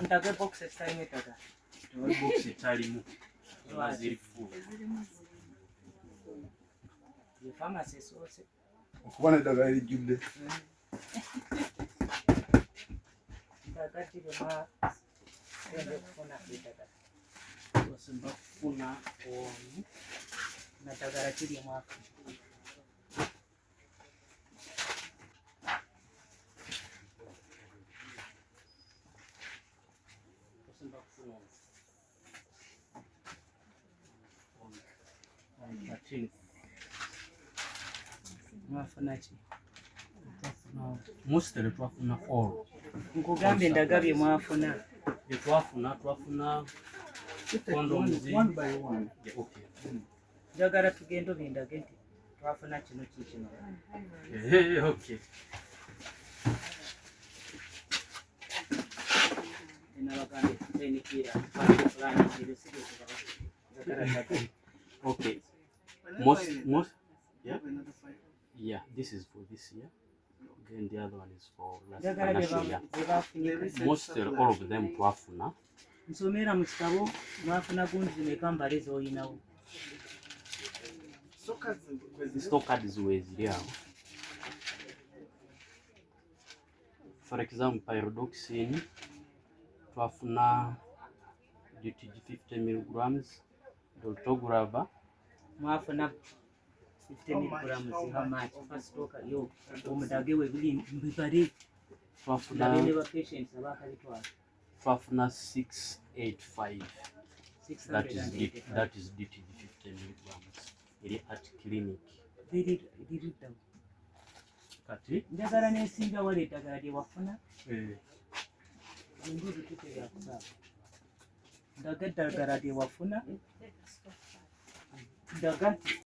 ndaga box esitalimu eddagala. Box etalimu. Ziri full. Ye pharmacy esoose. Okuba n'eddagala erijjudde. Ndaga kirema ende kufuna eddagala. Basemba kufuna onu. Naddagala kirimu afu. Basemba kufuna onu. Mwafuna ki? Mostly twafuna all. Nkugambye ndaga bye mwafuna. Twafuna condoms. One by one. Yeah, okay. Njagala tugende obindage nti twafuna kino kikino. Okay. Nabagambye tutenikira fulani kiri sibyo njagala. Okay. Most yeah, this is for this year. Then the other one is for last financial year. Mostly all of them twafuna. Nsomera mu kitabo mwafuna gundi zimeka mbale z'olinawo. Stock cards were ziri awo. For example, pyridoxine twafuna DTG 50 mg, dolutegravir Mwafuna 50 mg how much? First talk yo omudage we bili mbibale. twafuna Ne ba patients abakalitwala. twafuna 685. That is DTG 50 mg. Iri at clinic. Did them. Kati Njagala nesinga wale eddagala lye wafuna. Nguzi tutera kusaba. Ndaga eddagala lye wafuna. Ndaga